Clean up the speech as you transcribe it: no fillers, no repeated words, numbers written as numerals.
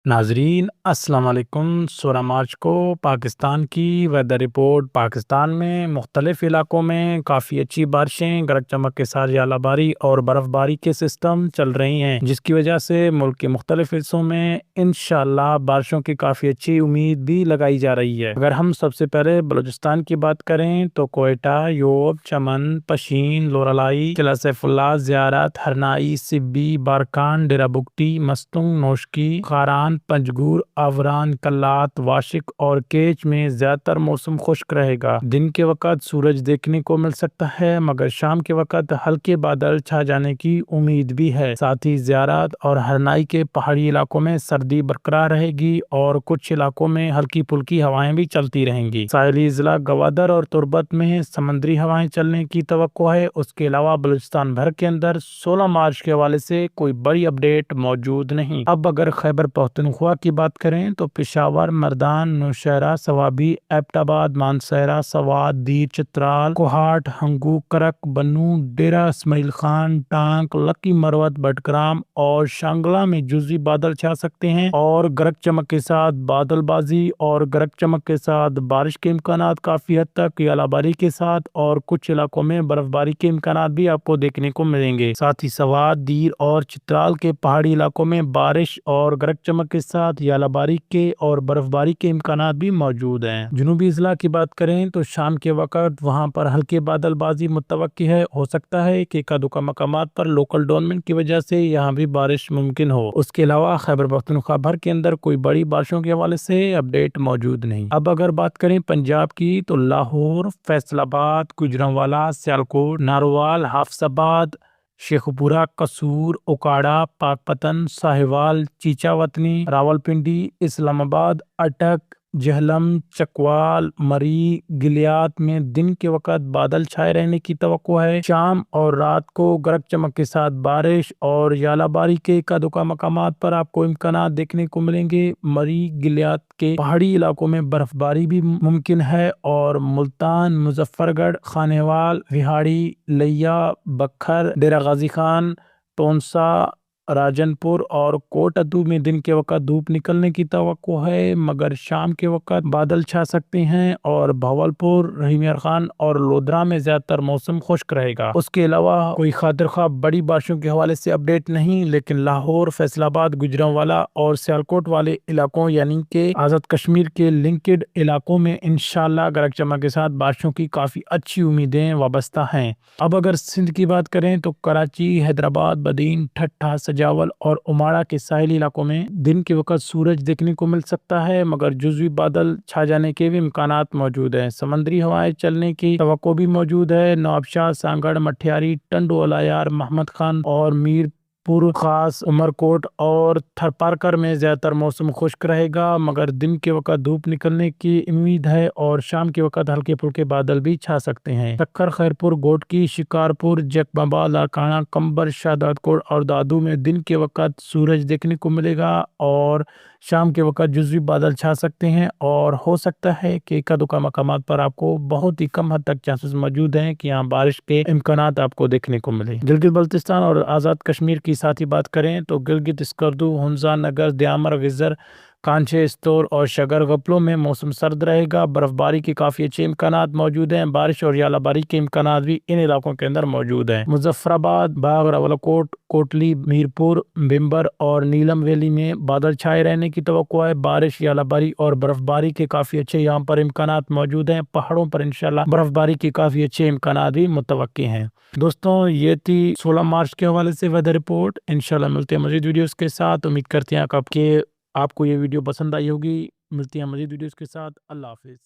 नाजरीन अस्सलाम वालेकुम। 16 मार्च को पाकिस्तान की वेदर रिपोर्ट। पाकिस्तान में मुख्तलिफ इलाकों में काफ़ी अच्छी बारिशें, गरज चमक के साथ ज़्यादाबारी और बर्फ़बारी के सिस्टम चल रही हैं, जिसकी वजह से मुल्क के मुख्तलिफ हिस्सों में इंशाअल्लाह बारिशों की काफ़ी अच्छी उम्मीद भी लगाई जा रही है। अगर हम सबसे पहले बलूचिस्तान की बात करें तो कोयटा, योब, चमन, पशीन, लोरालाई, किला सैफुल्लाह, ज़ियारत, हरनाई, सिब्बी, बारकान, डेरा बुगटी, मस्तुंग, नोशकी, खारान, पंजगूर, आवरान, कल्लात, वाशिक और केच में ज्यादातर मौसम खुश्क रहेगा। दिन के वक्त सूरज देखने को मिल सकता है, मगर शाम के वक्त हल्के बादल छा जाने की उम्मीद भी है। साथ ही ज़ियारत और हरनाई के पहाड़ी इलाकों में सर्दी बरकरार रहेगी और कुछ इलाकों में हल्की फुल्की हवाएं भी चलती रहेंगी। साहिली जिला गवादर और तुर्बत में समुद्री हवाएं चलने की तवक्को है। उसके अलावा बलूचिस्तान भर के अंदर 16 मार्च के हवाले से कोई बड़ी अपडेट मौजूद नहीं। अब अगर खैबर पख्तूनख्वा की बात करें तो पेशावर, मर्दान, नौशहरा, सवाबी, एबटाबाद, मानसहरा, सवात, दीर, चित्राल, कोहाट, हंगू, करक, बन्नू, डेरा इस्माइल खान, टांक, लकी मरवत, बटग्राम और शांगला में जुज़ी बादल छा सकते हैं और गरज चमक के साथ बादलबाजी और गरज चमक के साथ बारिश के इम्कानात काफी हद तक यालाबारी के साथ और कुछ इलाकों में बर्फबारी के इम्कानात भी आपको देखने को मिलेंगे। साथ ही सवात, दीर और चित्राल के पहाड़ी इलाकों में बारिश और गरज चमक के साथ यालाबारी के और बर्फबारी के इम्कानात भी मौजूद हैं। जुनूबी अजला की बात करें तो शाम के वक्त वहां पर हल्के बादलबाजी मुतवक्की है। हो सकता है कि एका दुका मकामात पर लोकल डोनमेंट की वजह से यहाँ भी बारिश मुमकिन हो। उसके अलावा खैबर पख्तूनख्वा भर के अंदर कोई बड़ी बारिशों के हवाले से अपडेट मौजूद नहीं। अब अगर बात करें पंजाब की तो लाहौर, फैसलाबाद, गुजरांवाला, सियालकोट, नारोवाल, हाफसाबाद, शेखपुरा, कसूर, ओकाड़ा, पाकपतन, साहिवाल, चीचावतनी, रावलपिंडी, इस्लामाबाद, अटक, जहलम, चकवाल, मरी, गिलियात में दिन के वक्त बादल छाए रहने की तवक्को है। शाम और रात को गरज चमक के साथ बारिश और यालाबारी के एका दुका मकामात पर आपको इम्कानात देखने को मिलेंगे। मरी, गिलियात के पहाड़ी इलाकों में बर्फबारी भी मुमकिन है और मुल्तान, मुजफ्फरगढ़, खानेवाल, विहाड़ी, लिया, बखर, डेरा गाजी खान, टोंसा, राजनपुर और कोटअदू में दिन के वक्त धूप निकलने की तवक्को है, मगर शाम के वक्त बादल छा सकते हैं और भावलपुर, रहीम यार खान और लोधरा में ज्यादातर मौसम खुश्क रहेगा। उसके अलावा कोई खातिर ख्वाह बड़ी बारिशों के हवाले से अपडेट नहीं, लेकिन लाहौर, फैसलाबाद, गुजरांवाला और सियालकोट वाले इलाकों यानी कि आज़ाद कश्मीर के लिंक्ड इलाकों में इंशाल्लाह गरज चमक के साथ बारिशों की काफ़ी अच्छी उम्मीदें वाबस्ता हैं। अब अगर सिंध की बात करें तो कराची, हैदराबाद, बदीन, ठट्ठा, सजावल और उमाड़ा के साहिली इलाकों में दिन के वक्त सूरज देखने को मिल सकता है, मगर जुज़वी बादल छा जाने के भी इम्कानात मौजूद हैं। समंदरी हवाएं चलने की तवक्को भी मौजूद है। नवाबशाह, सांगड़, मठियारी, टंडो, अलायार, महमद खान और मीरपुर खास, उमरकोट और थरपारकर में ज्यादातर मौसम खुश्क रहेगा, मगर दिन के वक्त धूप निकलने की उम्मीद है और शाम के वक्त हल्के फुल्के बादल भी छा सकते हैं। सक्खर, खैरपुर, गोटकी, शिकारपुर, जैकबाबाद, लाड़काना, कंबर, शाहदादकोट और दादू में दिन के वक्त सूरज देखने को मिलेगा और शाम के वक्त जुज़वी बादल छा सकते हैं और हो सकता है कि एका दुका मकामात पर आपको बहुत ही कम हद तक चांसेस मौजूद हैं कि यहाँ बारिश के इम्कानात आपको देखने को मिले। गिलगित बल्तिस्तान और आज़ाद कश्मीर की साथ ही बात करें तो गिलगित, स्कर्दू, हुंजा, नगर, द्यामर, गिजर, कांचे, स्तोर और शगर गफलों में मौसम सर्द रहेगा। बर्फबारी के काफ़ी अच्छे इम्कानात मौजूद हैं। बारिश और यालाबारी के इम्कानात भी इन इलाकों के अंदर मौजूद हैं। मुजफ्फराबाद, बाग, रावलकोट, कोटली, मीरपुर, बिम्बर और नीलम वैली में बादल छाए रहने की तवक्को है। बारिश, यालाबारी और बर्फबारी के काफ़ी अच्छे यहाँ पर इम्कानात मौजूद हैं। पहाड़ों पर इंशाल्लाह बर्फबारी के काफ़ी अच्छे इम्कानात भी मुतवक्की हैं। दोस्तों, ये थी 16 मार्च के हवाले से वेदर रिपोर्ट। इंशाल्लाह मिलते हैं मज़ीद वीडियोस के साथ। उम्मीद करते हैं आपको ये वीडियो पसंद आई होगी। मिलती हैं मज़ीद वीडियोस के साथ। अल्लाह हाफिज़।